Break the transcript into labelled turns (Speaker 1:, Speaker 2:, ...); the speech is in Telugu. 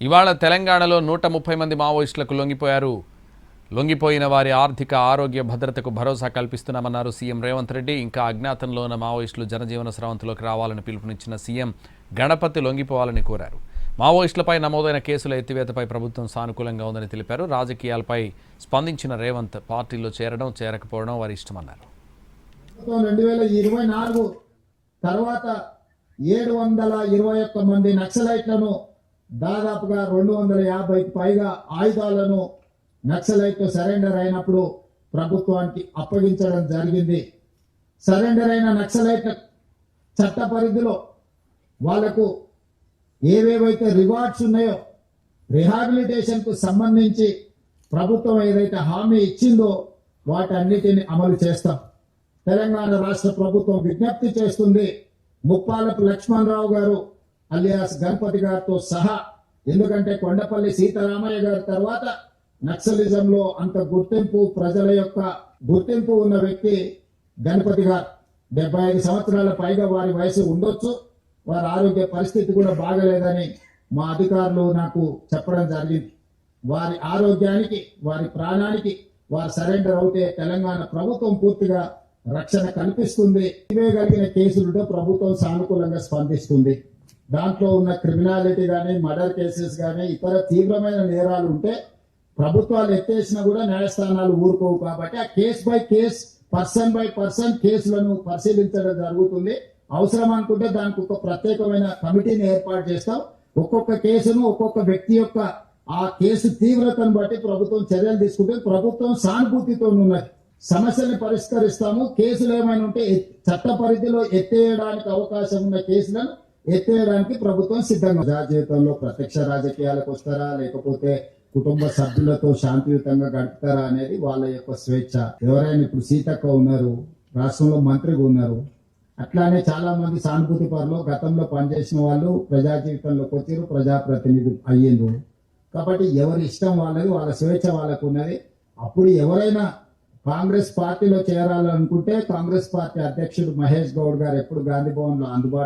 Speaker 1: ఇవాళ తెలంగాణలో 130 మంది మావోయిస్టులకు లొంగిపోయిన వారి ఆర్థిక ఆరోగ్య భద్రతకు భరోసా కల్పిస్తున్నామన్నారు సీఎం రేవంత్ రెడ్డి. ఇంకా అజ్ఞాతంలో ఉన్న మావోయిస్టులు జనజీవన స్రవంతిలోకి రావాలని పిలుపునిచ్చిన సీఎం గణపతి లొంగిపోవాలని కోరారు. మావోయిస్టులపై నమోదైన కేసుల ఎత్తివేతపై ప్రభుత్వం సానుకూలంగా ఉందని తెలిపారు. రాజకీయాలపై స్పందించిన రేవంత్ పార్టీలో చేరడం చేరకపోవడం వారి ఇష్టమన్నారు.
Speaker 2: 2024 తర్వాత 721 మంది నక్సలైట్లను దాదాపుగా 250కి పైగా ఆయుధాలను నక్సలైట్లు సరెండర్ అయినప్పుడు ప్రభుత్వానికి అప్పగించడం జరిగింది. సరెండర్ అయిన నక్సలైట్ల చట్ట పరిధిలో వాళ్లకు ఏవేవైతే రివార్డ్స్ ఉన్నాయో రిహాబిలిటేషన్ కు సంబంధించి ప్రభుత్వం ఏదైతే హామీ ఇచ్చిందో వాటన్నిటిని అమలు చేస్తాం. తెలంగాణ రాష్ట్ర ప్రభుత్వం విజ్ఞప్తి చేస్తుంది. ముప్పాలపు లక్ష్మణరావు గారు అలియాస్ గణపతి గారితో సహా, ఎందుకంటే కొండపల్లి సీతారామయ్య గారి తర్వాత నక్సలిజంలో అంత గుర్తింపు, ప్రజల యొక్క గుర్తింపు ఉన్న వ్యక్తి గణపతి గారు. 75 సంవత్సరాల పైగా వారి వయసు ఉండొచ్చు. వారి ఆరోగ్య పరిస్థితి కూడా బాగలేదని మా అధికారులు నాకు చెప్పడం జరిగింది. వారి ఆరోగ్యానికి, వారి ప్రాణానికి వారు సరెండర్ అవుతే తెలంగాణ ప్రభుత్వం పూర్తిగా రక్షణ కల్పిస్తుంది. కలిగిన కేసులతో ప్రభుత్వం సానుకూలంగా స్పందిస్తుంది. దాంట్లో ఉన్న క్రిమినాలిటీ కానీ, మర్డర్ కేసెస్ కానీ, ఇతర తీవ్రమైన నేరాలు ఉంటే ప్రభుత్వాలు ఎత్తేసినా కూడా న్యాయస్థానాలు ఊరుకోవు. కాబట్టి ఆ case by case, person by person కేసులను పరిశీలించడం జరుగుతుంది. అవసరం అనుకుంటే దానికి ఒక ప్రత్యేకమైన కమిటీని ఏర్పాటు చేస్తాం. ఒక్కొక్క కేసును, ఒక్కొక్క వ్యక్తి యొక్క ఆ కేసు తీవ్రతను బట్టి ప్రభుత్వం చర్యలు తీసుకుంటే ప్రభుత్వం సానుభూతితో ఉన్నది. సమస్యల్ని పరిష్కరిస్తాము. కేసులు ఏమైనా ఉంటే చట్ట పరిధిలో ఎత్తేయడానికి అవకాశం ఉన్న కేసులను ఎత్తేయడానికి ప్రభుత్వం సిద్ధంగా. జీవితంలో ప్రత్యక్ష రాజకీయాలకు వస్తారా, లేకపోతే కుటుంబ సభ్యులతో శాంతియుతంగా గడుపుతారా అనేది వాళ్ళ యొక్క స్వేచ్ఛ. ఎవరైనా ఇప్పుడు సీతక్క ఉన్నారు, రాష్ట్రంలో మంత్రిగా ఉన్నారు, అట్లానే చాలా మంది సానుభూతి పరులు గతంలో పనిచేసిన వాళ్ళు ప్రజా జీవితంలోకి వచ్చారు, ప్రజాప్రతినిధులు అయ్యిండ్రు. కాబట్టి ఎవరి ఇష్టం వాళ్ళది, వాళ్ళ స్వేచ్ఛ వాళ్ళకు ఉన్నది. అప్పుడు ఎవరైనా కాంగ్రెస్ పార్టీలో చేరాలనుకుంటే కాంగ్రెస్ పార్టీ అధ్యక్షుడు మహేష్ గౌడ్ గారు ఎప్పుడు గాంధీ భవన్ లో అందుబాటులో